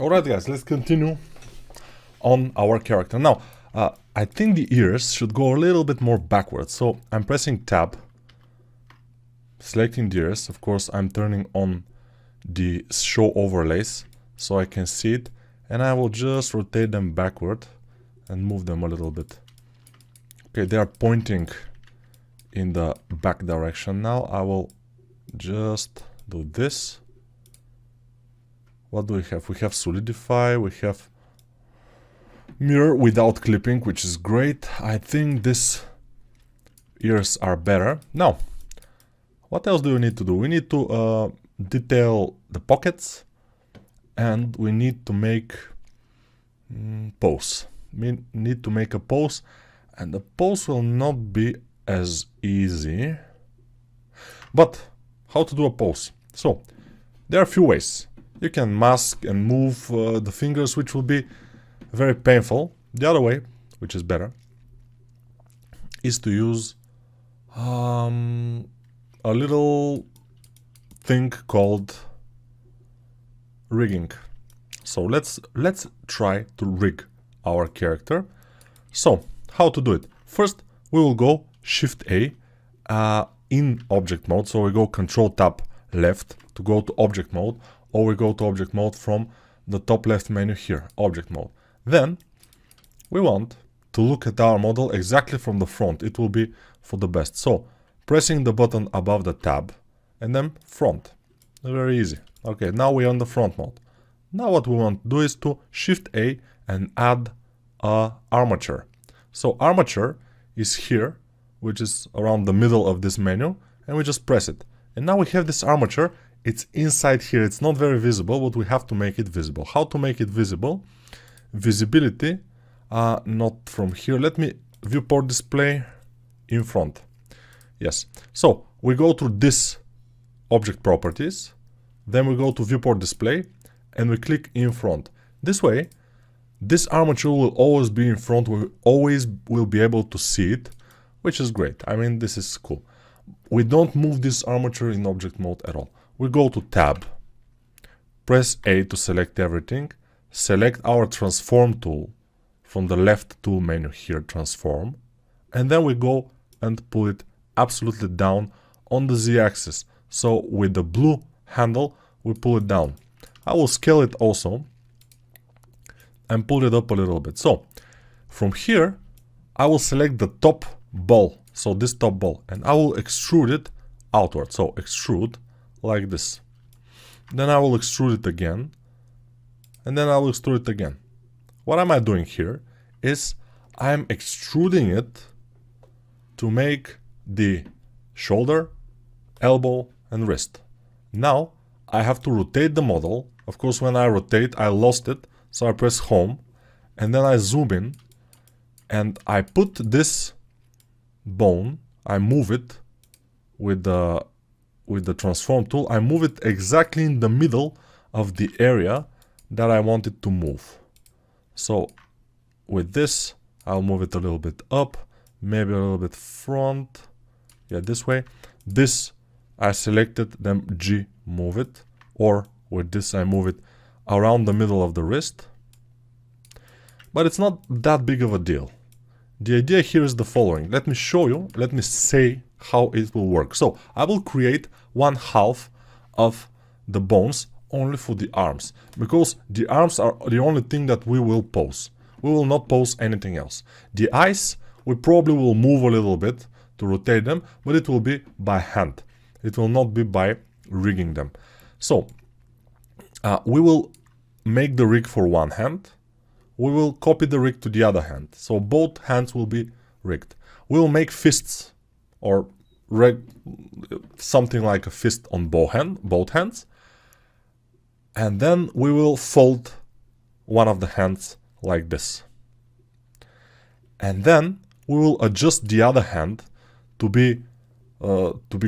Alright guys, let's continue on our character. Now, I think the ears should go a little bit more backwards. So I'm pressing tab, selecting the ears. Of course, I'm turning on the show overlays so I can see it. And I will just rotate them backward and move them a little bit. Okay, they are pointing in the back direction. Now I will just do this. What do we have? We have solidify, we have mirror without clipping, which is great. I think these ears are better. Now, what else do we need to do? We need to detail the pockets, and we need to make pose. We need to make a pose, and the pose will not be as easy. But how to do a pose? So, there are a few ways. You can mask and move the fingers, which will be very painful. The other way, which is better, is to use a little thing called rigging. So let's try to rig our character. So how to do it? First, we will go Shift A in object mode. So we go Control Tab left to go to object mode, or we go to object mode from the top left menu here, object mode. Then we want to look at our model exactly from the front. It will be for the best. So pressing the button above the tab and then front. Very easy. Okay, now we're on the front mode. Now what we want to do is to Shift A and add a armature. So armature is here, which is around the middle of this menu, and we just press it. And now we have this armature. It's inside here. It's not very visible, but we have to make it visible. How to make it visible? Visibility, not from here. Let me viewport display in front. Yes. So we go to this object properties, then we go to viewport display, and we click in front. This way, this armature will always be in front. We always will be able to see it, which is great. I mean, this is cool. We don't move this armature in object mode at all. We go to tab, press A to select everything, select our transform tool from the left tool menu here, transform, and then we go and pull it absolutely down on the Z-axis. So with the blue handle, we pull it down. I will scale it also and pull it up a little bit. So from here, I will select the top ball. So this top ball, and I will extrude it outward. So extrude like this. Then I will extrude it again. And then I will extrude it again. What am I doing here is I'm extruding it to make the shoulder, elbow, and wrist. Now I have to rotate the model. Of course, when I rotate, I lost it. So I press home and then I zoom in and I put this bone, I move it with the transform tool. I move it exactly in the middle of the area that I want it to move. So with this, I'll move it a little bit up, maybe a little bit front. Yeah, this way. This I selected, then G, move it. Or with this, I move it around the middle of the wrist. But it's not that big of a deal. The idea here is the following. Let me show you, let me say how it will work. So I will create 1/2 of the bones only for the arms, because the arms are the only thing that we will pose. We will not pose anything else. The eyes, we probably will move a little bit to rotate them, but it will be by hand. It will not be by rigging them. So we will make the rig for one hand. We will copy the rig to the other hand. So both hands will be rigged. We will make fists, or something like a fist on both hands. And then we will fold one of the hands like this. And then we will adjust the other hand to be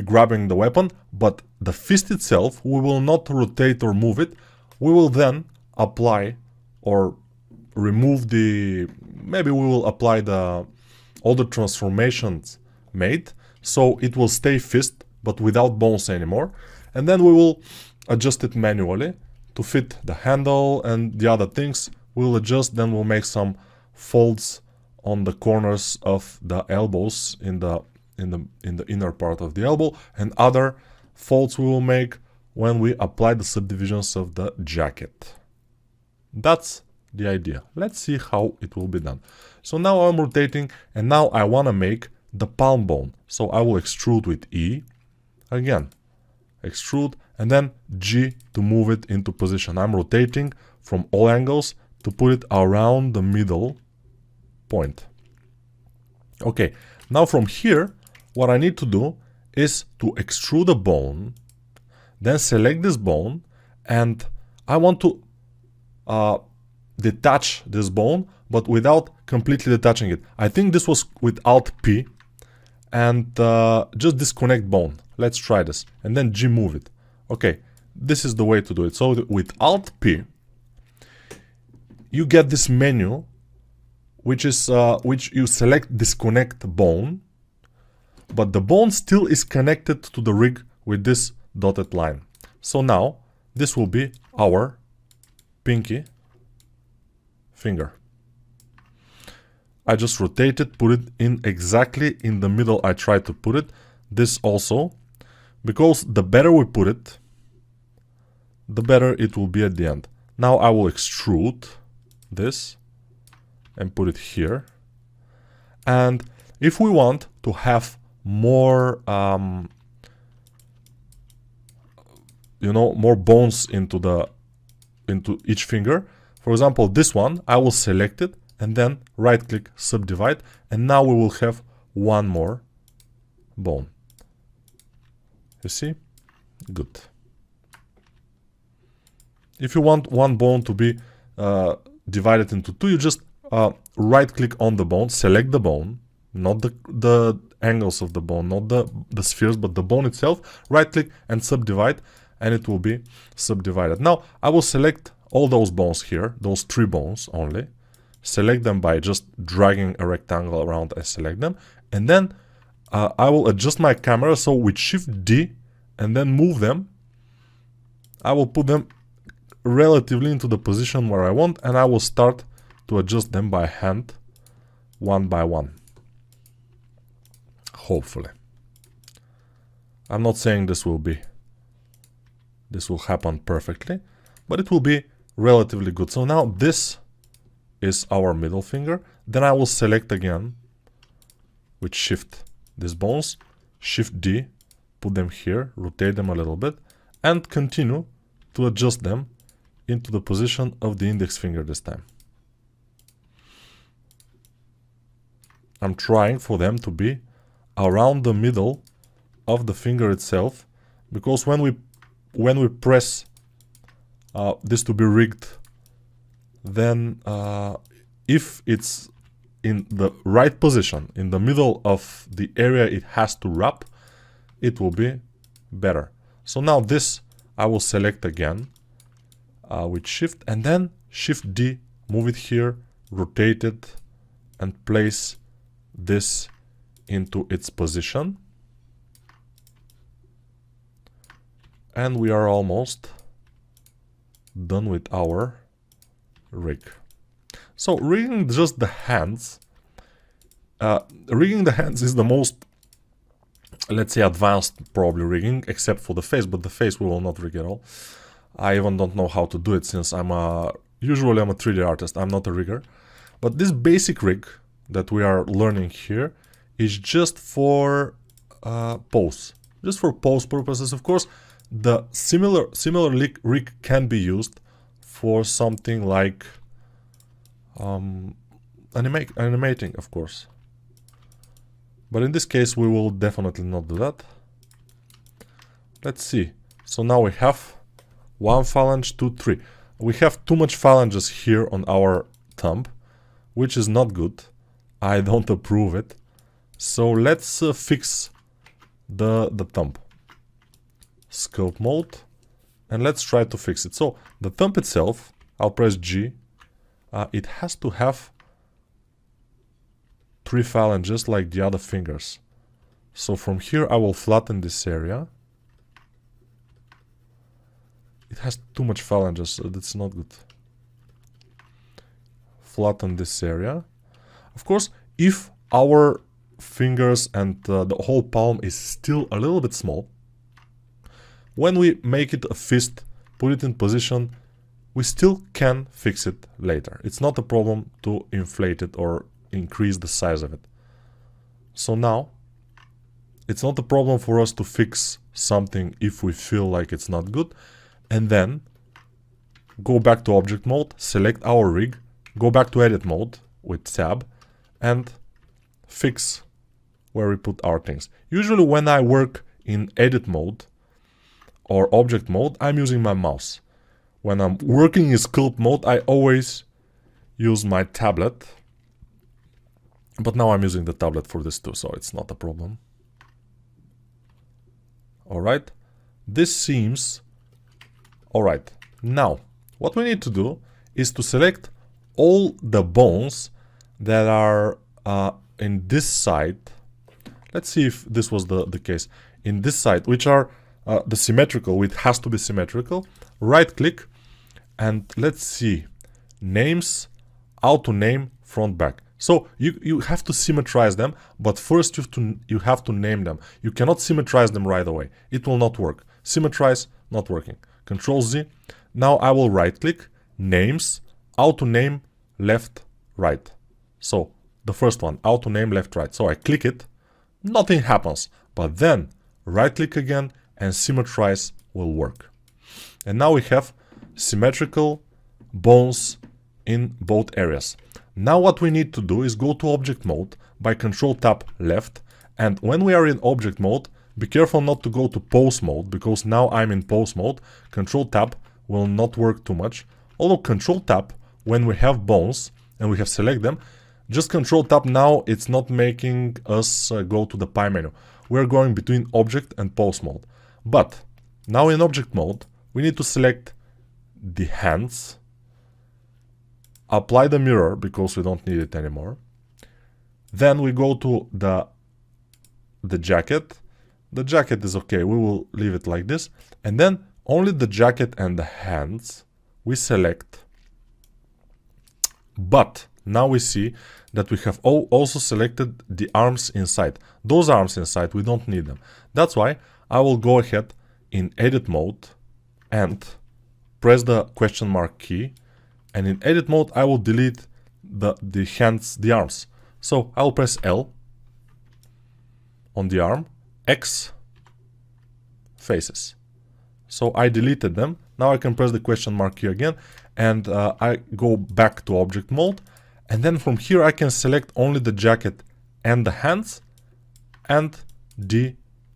grabbing the weapon, but the fist itself, we will not rotate or move it. We will then apply or remove maybe we will apply all the transformations made, so it will stay fist but without bones anymore. And then we will adjust it manually to fit the handle and the other things. We'll adjust, then we'll make some folds on the corners of the elbows in the inner part of the elbow, and other folds we will make when we apply the subdivisions of the jacket. That's the idea. Let's see how it will be done. So now I'm rotating, and now I want to make the palm bone. So I will extrude with E. Again, extrude, and then G to move it into position. I'm rotating from all angles to put it around the middle point. Okay, now from here, what I need to do is to extrude a bone, then select this bone, and I want to detach this bone, but without completely detaching it. I think this was with Alt P, and just disconnect bone. Let's try this, and then G move it. Okay, this is the way to do it. So with Alt P, you get this menu, which is which you select disconnect bone, but the bone still is connected to the rig with this dotted line. So now this will be our pinky finger. I just rotate it, put it in exactly in the middle I tried to put it. This also, because the better we put it, the better it will be at the end. Now I will extrude this and put it here. And if we want to have more, you know, more bones into each finger, for example, this one, I will select it and then right click, subdivide, and now we will have one more bone. You see? Good. If you want one bone to be divided into two, you just right click on the bone, select the bone, not the angles of the bone, not the spheres, but the bone itself, right click and subdivide, and it will be subdivided. Now I will select all those bones here, those 3 bones only, select them by just dragging a rectangle around and select them, and then I will adjust my camera, so with Shift D and then move them, I will put them relatively into the position where I want, and I will start to adjust them by hand, one by one. Hopefully. I'm not saying this will happen perfectly, but it will be relatively good. So now this is our middle finger. Then I will select again with Shift these bones, Shift D, put them here, rotate them a little bit, and continue to adjust them into the position of the index finger this time. I'm trying for them to be around the middle of the finger itself, because when we press this to be rigged, then if it's in the right position, in the middle of the area it has to wrap, it will be better. So now this I will select again with Shift, and then Shift D, move it here, rotate it, and place this into its position. And we are almost done with our rig. So rigging just the hands, is the most, let's say, advanced probably rigging, except for the face, but the face we will not rig at all. I even don't know how to do it, since usually I'm a 3D artist, I'm not a rigger. But this basic rig that we are learning here is just for pose, just for pose purposes. Of course, the similar rig can be used for something like animating, of course. But in this case, we will definitely not do that. Let's see. So now we have 1 phalange, 2, 3. We have too much phalanges here on our thumb, which is not good. I don't approve it. So let's fix the thumb. Scope mode, and let's try to fix it. So the thumb itself, I'll press G. It has to have 3 phalanges like the other fingers. So from here I will flatten this area. It it has too much phalanges, so that's not good. Flatten this area. Of course, if our fingers and the whole palm is still a little bit small, when we make it a fist, put it in position, we still can fix it later. It's not a problem to inflate it or increase the size of it. So now, it's not a problem for us to fix something if we feel like it's not good. And then, go back to object mode, select our rig, go back to edit mode with tab, and fix where we put our things. Usually when I work in edit mode or object mode, I'm using my mouse. When I'm working in sculpt mode, I always use my tablet. But now I'm using the tablet for this too, so it's not a problem. Alright, this seems alright. Now, what we need to do is to select all the bones that are in this side. Let's see if this was the case. In this side, which are the symmetrical, it has to be symmetrical. Right click and let's see. Names, auto name, front back. So you have to symmetrize them, but first you have to name them. You cannot symmetrize them right away. It will not work. Symmetrize, not working. Control Z. Now I will right click, names, auto name, left, right. So the first one, auto name, left, right. So I click it, nothing happens. But then right click again and symmetrize will work. And now we have symmetrical bones in both areas. Now what we need to do is go to object mode by Control Tab left, and when we are in object mode, be careful not to go to pose mode, because now I'm in pose mode. Control Tab will not work too much. Although Control Tab, when we have bones and we have select them, just Control Tab now, it's not making us go to the pie menu. We're going between object and pose mode. But now in object mode, we need to select the hands, apply the mirror because we don't need it anymore. Then we go to the jacket. The jacket is okay, we will leave it like this. And then only the jacket and the hands we select. But now we see that we have also selected the arms inside. Those arms inside, we don't need them. That's why I will go ahead in edit mode and press the question mark key. And in edit mode, I will delete the hands, the arms. So I will press L on the arm, X, faces. So I deleted them. Now I can press the question mark key again, and I go back to object mode. And then from here I can select only the jacket and the hands and the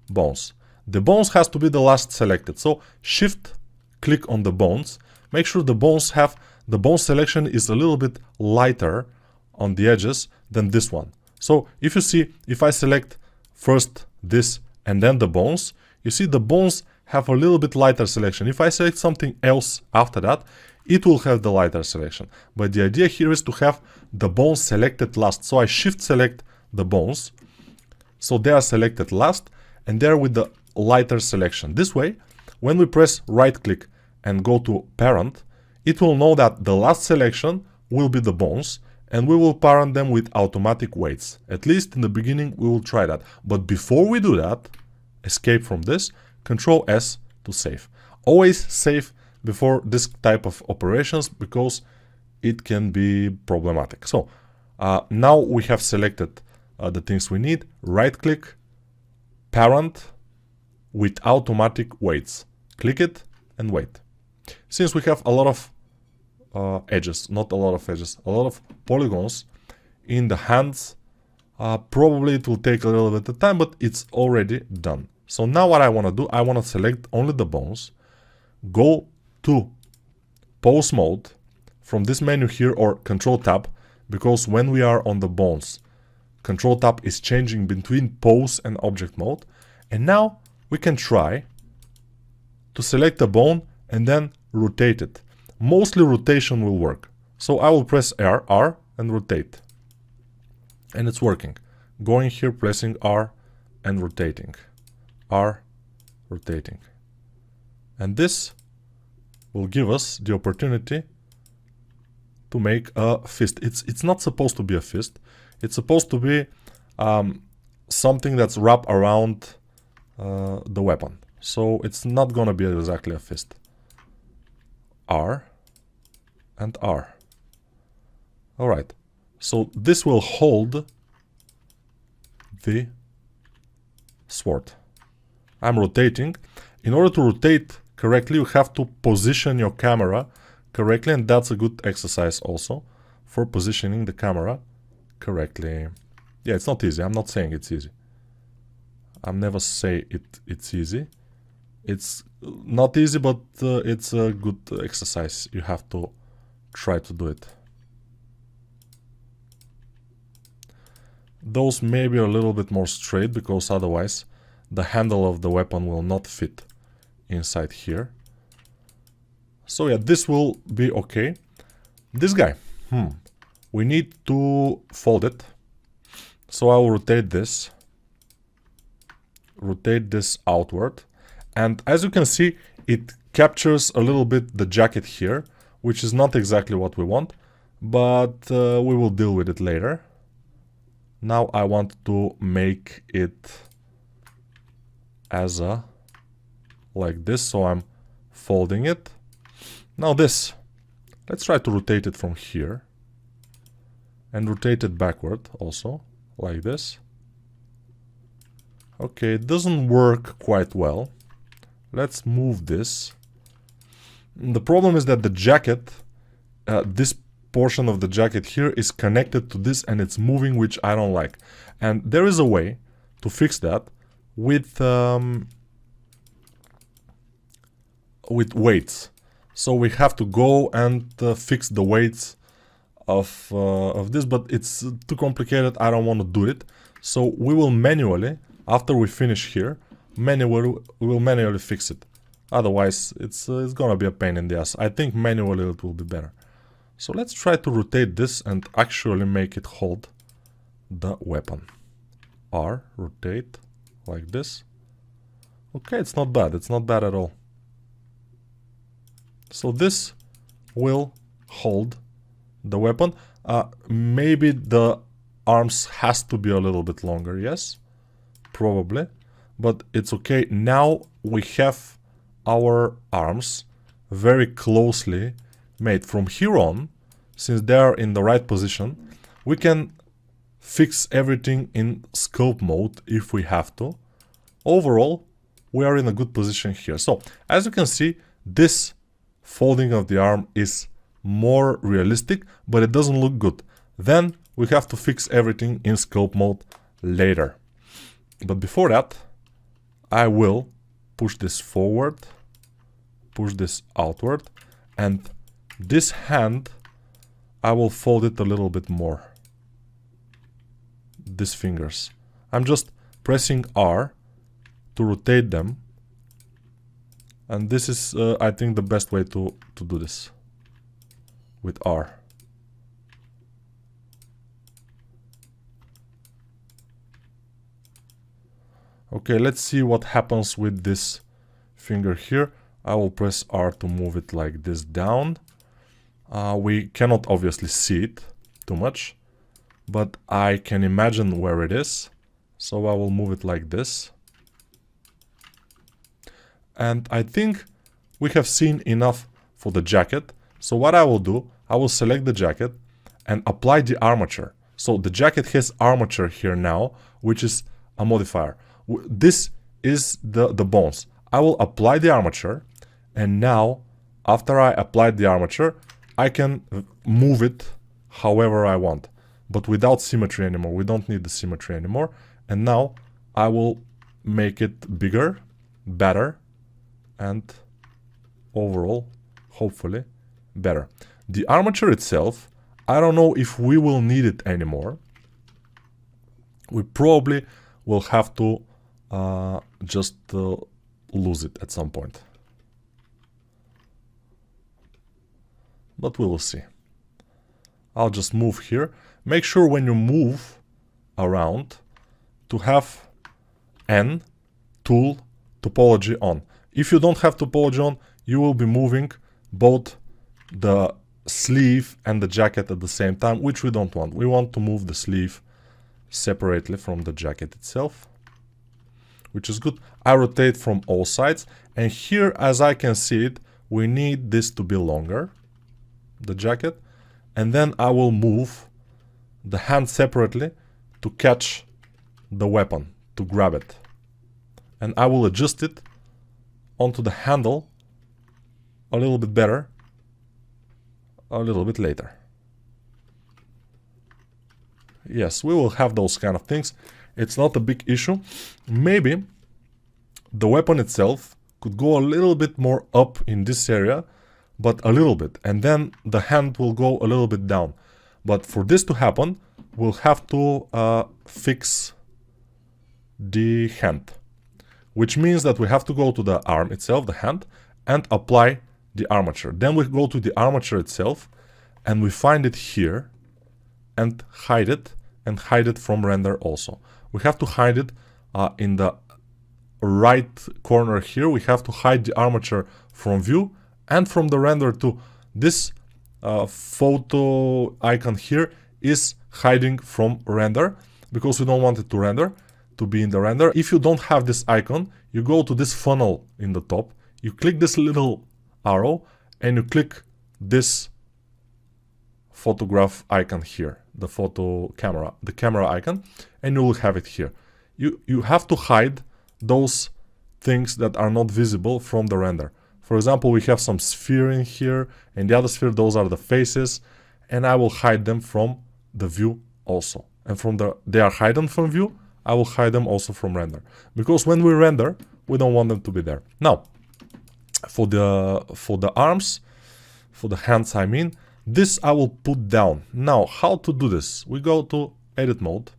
bones. The bones has to be the last selected. So shift click on the bones. Make sure the bones have the bone selection is a little bit lighter on the edges than this one. So if you see, if I select first this and then the bones, you see the bones have a little bit lighter selection. If I select something else after that, it will have the lighter selection. But the idea here is to have the bones selected last. So I shift select the bones. So they are selected last and they're with the lighter selection. This way, when we press right click and go to parent, it will know that the last selection will be the bones and we will parent them with automatic weights. At least in the beginning we will try that. But before we do that, escape from this, Control S to save. Always save before this type of operations because it can be problematic. So now we have selected the things we need. Right click, parent with automatic weights. Click it and wait. Since we have a lot of edges, not a lot of edges, a lot of polygons in the hands, probably it will take a little bit of time, but it's already done. So now what I want to do, I want to select only the bones, go to pose mode from this menu here or Control Tab, because when we are on the bones, Control Tab is changing between pose and object mode. And now we can try to select the bone and then rotate it. Mostly rotation will work. So I will press R and rotate. And it's working. Going here, pressing R and rotating. R, rotating. And this will give us the opportunity to make a fist. It's not supposed to be a fist. It's supposed to be something that's wrapped around the weapon. So it's not gonna be exactly a fist. R and R. Alright, so this will hold the sword. I'm rotating. In order to rotate correctly, you have to position your camera correctly, and that's a good exercise also for positioning the camera correctly. Yeah, it's not easy. I'm not saying it's easy. I never say it's easy. It's not easy, but it's a good exercise. You have to try to do it. Those may be a little bit more straight, because otherwise the handle of the weapon will not fit inside here. So yeah, this will be okay. This guy, we need to fold it. So I will rotate this outward. And as you can see, it captures a little bit the jacket here, which is not exactly what we want, but we will deal with it later. Now I want to make it as a, like this, so I'm folding it. Now this, let's try to rotate it from here and rotate it backward also, like this. Okay, it doesn't work quite well. Let's move this. The problem is that the jacket, this portion of the jacket here is connected to this and it's moving, which I don't like. And there is a way to fix that with weights. So we have to go and fix the weights of this, but it's too complicated. I don't want to do it. So we will manually, after we finish here, we will manually fix it. Otherwise, it's gonna be a pain in the ass. I think manually it will be better. So let's try to rotate this and actually make it hold the weapon. R, rotate, like this. Okay, it's not bad. It's not bad at all. So this will hold the weapon. Maybe the arms has to be a little bit longer, yes? Probably. But it's okay. Now we have our arms very closely made. From here on, since they are in the right position, we can fix everything in scope mode if we have to. Overall, we are in a good position here. So, as you can see, this folding of the arm is more realistic, but it doesn't look good. Then we have to fix everything in scope mode later. But before that, I will push this forward, push this outward, and this hand, I will fold it a little bit more. These fingers. I'm just pressing R to rotate them. And this is, I think, the best way to do this. With R. Okay, let's see what happens with this finger here. I will press R to move it like this down. We cannot obviously see it too much, but I can imagine where it is. So I will move it like this. And I think we have seen enough for the jacket. So what I will do, I will select the jacket and apply the armature. So the jacket has armature here now, which is a modifier. This is the bones. I will apply the armature, and now after I applied the armature, I can move it however I want, but without symmetry anymore. We don't need the symmetry anymore. And now I will make it bigger, better, and overall, hopefully, better. The armature itself, I don't know if we will need it anymore. We probably will have to just lose it at some point. But we will see. I'll just move here. Make sure when you move around to have N, tool, topology on. If you don't have topology on, you will be moving both the sleeve and the jacket at the same time, which we don't want. We want to move the sleeve separately from the jacket itself, which is good. I rotate from all sides, and here, as I can see it, we need this to be longer, the jacket, and then I will move the hand separately to catch the weapon, to grab it, and I will adjust it onto the handle a little bit better a little bit later. Yes, we will have those kind of things. It's not a big issue. Maybe the weapon itself could go a little bit more up in this area, but a little bit, and then the hand will go a little bit down. But for this to happen, we'll have to fix the hand, which means that we have to go to the arm itself, the hand, and apply the armature. Then we go to the armature itself, and we find it here, and hide it from render also. We have to hide it in the right corner here. We have to hide the armature from view and from the render too. This photo icon here is hiding from render because we don't want it to render, to be in the render. If you don't have this icon, you go to this funnel in the top, you click this little arrow, and you click this photograph icon here, the camera icon, and you will have it here. You have to hide those things that are not visible from the render. For example, we have some sphere in here, and the other sphere, those are the faces, and I will hide them from the view also. And they are hidden from view, I will hide them also from render. Because when we render, we don't want them to be there. Now, for the arms, for the hands I mean, this I will put down. Now, how to do this? We go to edit mode,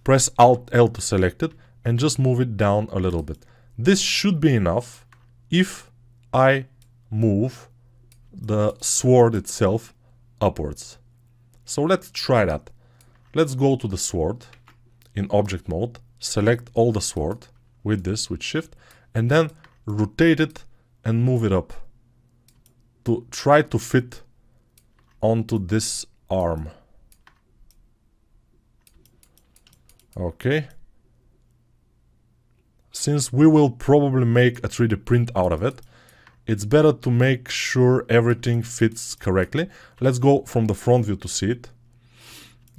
press Alt L to select it, and just move it down a little bit. This should be enough if I move the sword itself upwards. So let's try that. Let's go to the sword in object mode, select all the sword with shift, and then rotate it and move it up to try to fit onto this arm. Okay. Since we will probably make a 3D print out of it, it's better to make sure everything fits correctly. Let's go from the front view to see it.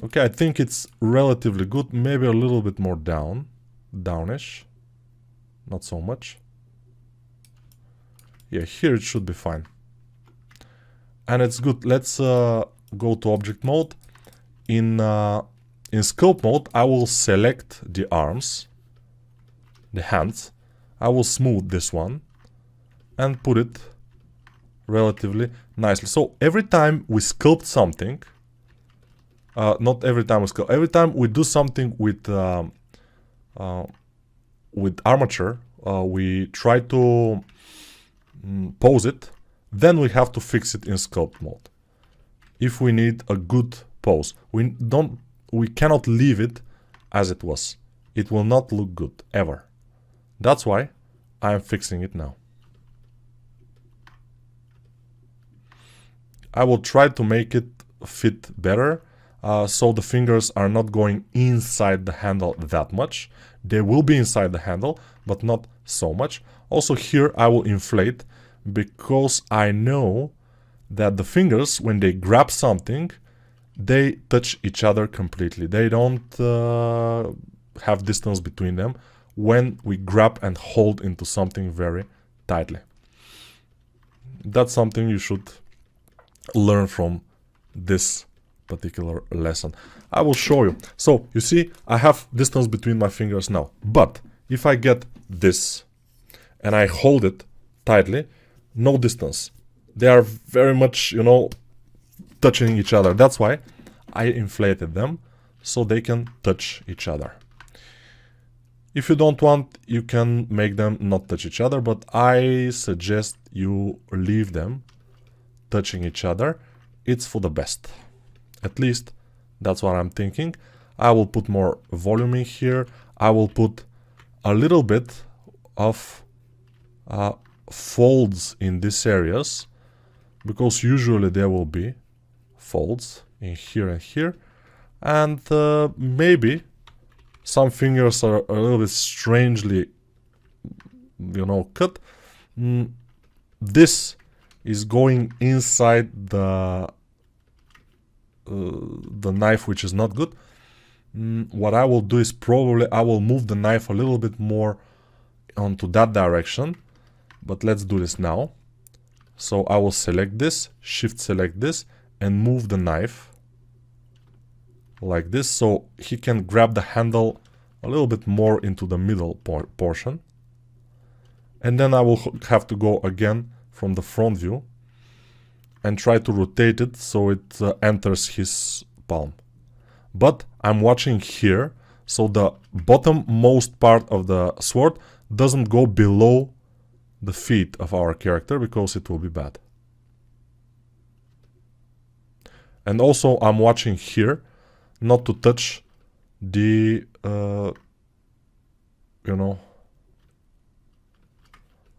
Okay, I think it's relatively good. Maybe a little bit more downish. Not so much. Yeah, here it should be fine. And it's good. Let's go to object mode. In scope mode, I will select the arms, the hands. I will smooth this one and put it relatively nicely. So every time we sculpt something, not every time we sculpt, every time we do something with armature, we try to pose it, then we have to fix it in sculpt mode. If we need a good pose, we cannot leave it as it was. It will not look good ever. That's why I am fixing it now. I will try to make it fit better, so the fingers are not going inside the handle that much. They will be inside the handle, but not so much. Also here I will inflate, because I know that the fingers, when they grab something, they touch each other completely. They don't have distance between them when we grab and hold into something very tightly. That's something you should learn from this particular lesson. I will show you. So you see, I have distance between my fingers now, but if I get this and I hold it tightly, no distance. They are very much, you know, touching each other. That's why I inflated them, so they can touch each other. If you don't want, you can make them not touch each other, but I suggest you leave them touching each other. It's for the best. At least that's what I'm thinking. I will put more volume in here. I will put a little bit of folds in these areas because usually there will be folds in here and here, and maybe some fingers are a little bit strangely, you know, cut. This is going inside the knife, which is not good. What I will do is probably I will move the knife a little bit more onto that direction, but let's do this now. So I will select this, shift select this, and move the knife like this, so he can grab the handle a little bit more into the middle portion. And then I will have to go again from the front view and try to rotate it so it enters his palm. But I'm watching here, so the bottommost part of the sword doesn't go below the feet of our character, because it will be bad. And also I'm watching here not to touch the, you know.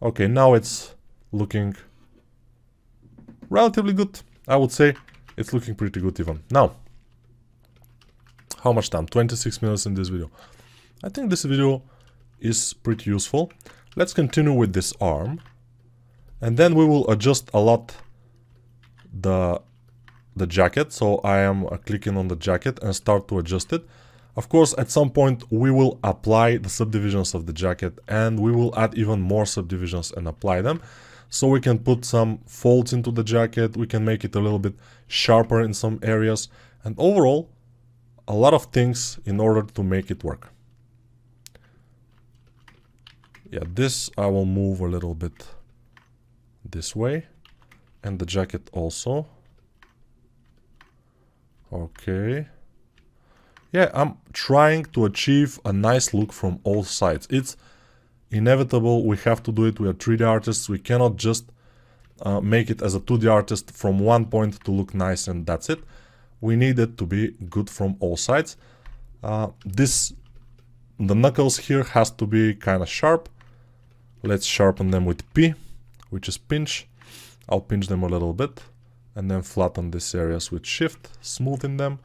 Okay, now it's looking relatively good. I would say it's looking pretty good even. Now, how much time? 26 minutes in this video. I think this video is pretty useful. Let's continue with this arm, and then we will adjust a lot the jacket. So I am clicking on the jacket and start to adjust it. Of course, at some point we will apply the subdivisions of the jacket, and we will add even more subdivisions and apply them. So we can put some folds into the jacket, we can make it a little bit sharper in some areas, and overall a lot of things in order to make it work. Yeah, this I will move a little bit this way, and the jacket also. Okay. Yeah, I'm trying to achieve a nice look from all sides. It's inevitable, we have to do it. We are 3D artists, we cannot just make it as a 2D artist from one point to look nice and that's it. We need it to be good from all sides. The knuckles here has to be kind of sharp. Let's sharpen them with P, which is pinch. I'll pinch them a little bit, and then flatten these areas with shift, smoothing them,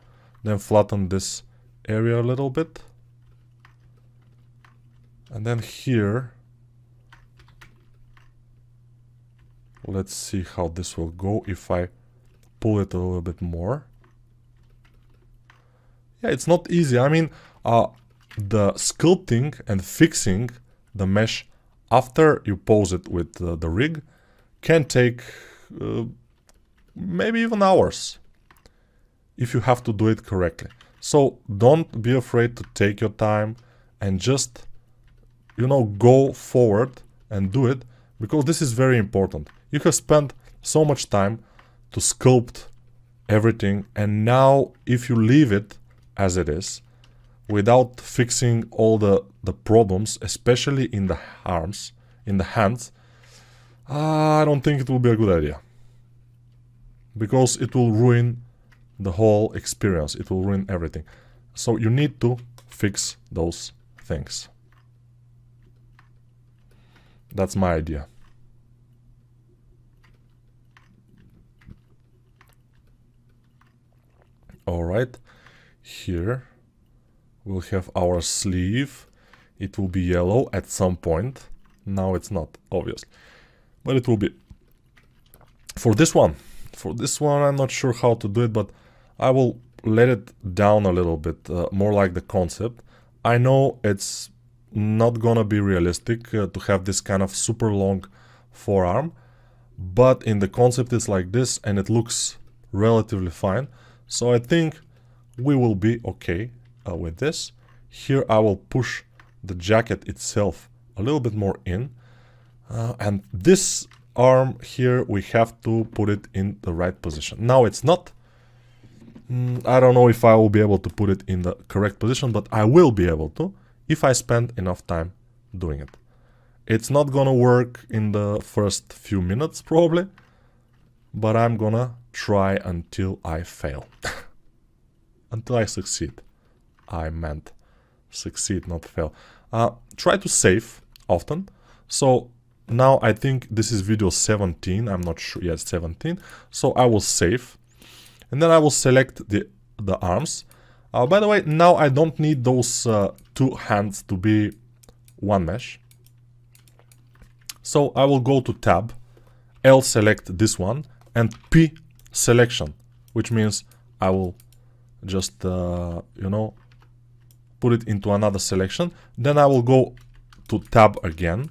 then flatten this area a little bit. And then here, let's see how this will go if I pull it a little bit more. Yeah, it's not easy. I mean, the sculpting and fixing the mesh after you pose it with the rig can take maybe even hours if you have to do it correctly. So don't be afraid to take your time and just, you know, go forward and do it, because this is very important. You have spent so much time to sculpt everything, and now if you leave it as it is without fixing all the problems, especially in the arms, in the hands, I don't think it will be a good idea, because it will ruin the whole experience. It will ruin everything. So you need to fix those things. That's my idea. All right, here we'll have our sleeve. It will be yellow at some point. Now it's not, obviously, but it will be. For this one, I'm not sure how to do it, but I will let it down a little bit, more like the concept. I know it's not gonna be realistic to have this kind of super long forearm, but in the concept it's like this and it looks relatively fine. So I think we will be okay with this. Here I will push the jacket itself a little bit more in, and this arm here we have to put it in the right position. Now it's not. I don't know if I will be able to put it in the correct position, but I will be able to if I spend enough time doing it. It's not gonna work in the first few minutes probably, but I'm gonna try until I fail. Until I succeed. I meant succeed, not fail. Try to save often. So now I think this is video 17, I'm not sure, yes, 17. So I will save, and then I will select the arms. By the way, now I don't need those two hands to be one mesh. So I will go to tab, L select this one, and P selection, which means I will just, you know, put it into another selection. Then I will go to tab again,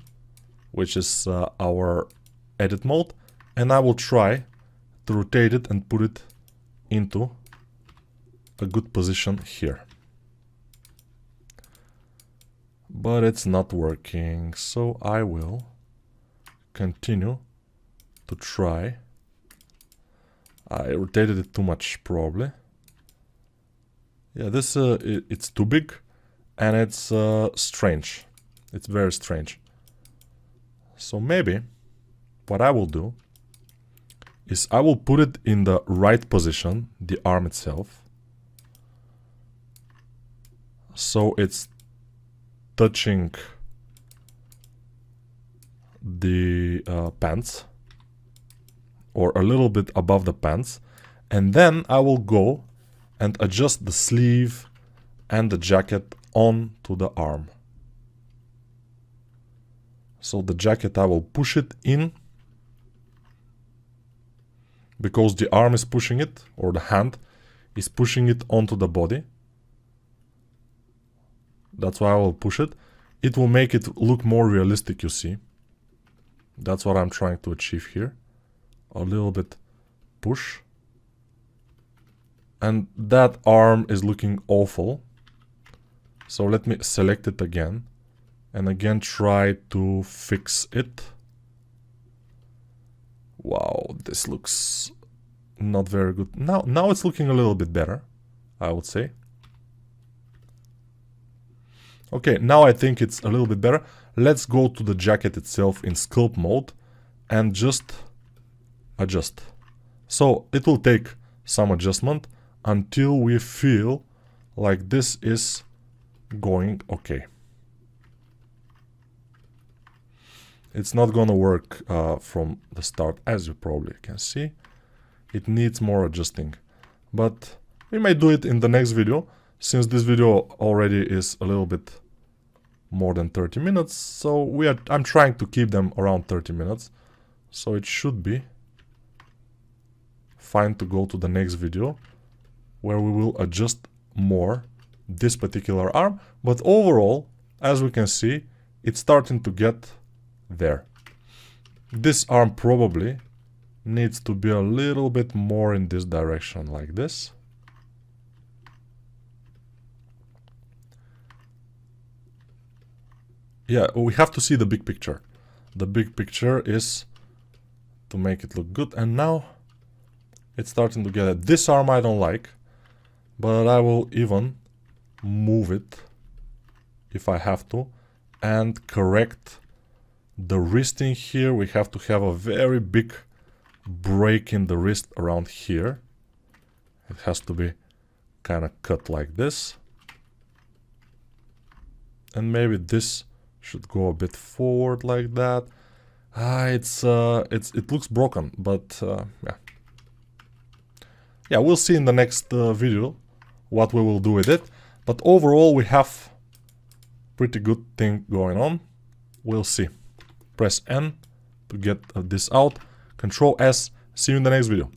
which is our edit mode, and I will try to rotate it and put it into a good position here. But it's not working, so I will continue to try. I rotated it too much, probably. Yeah, this it's too big, and it's strange. It's very strange. So maybe what I will do is I will put it in the right position, the arm itself, so it's touching the pants, or a little bit above the pants, and then I will go and adjust the sleeve and the jacket onto the arm. So the jacket, I will push it in because the arm is pushing it, or the hand is pushing it onto the body. That's why I will push it. It will make it look more realistic, you see. That's what I'm trying to achieve here. A little bit push. And that arm is looking awful. So let me select it again. And again try to fix it. Wow, this looks not very good. Now it's looking a little bit better, I would say. Okay, now I think it's a little bit better. Let's go to the jacket itself in sculpt mode and just adjust. So it will take some adjustment until we feel like this is going okay. It's not gonna work from the start, as you probably can see. It needs more adjusting, but we might do it in the next video, since this video already is a little bit more than 30 minutes. So I'm trying to keep them around 30 minutes, so it should be fine to go to the next video where we will adjust more this particular arm. But overall, as we can see, it's starting to get there. This arm probably needs to be a little bit more in this direction, like this. Yeah, we have to see the big picture. The big picture is to make it look good, and now it's starting to get it. This arm I don't like, but I will even move it if I have to, and correct the wristing here. We have to have a very big break in the wrist around here. It has to be kind of cut like this, and maybe this should go a bit forward like that. It looks broken, but yeah, we'll see in the next video what we will do with it. But overall, we have pretty good thing going on. We'll see. Press N to get this out. Control S. See you in the next video.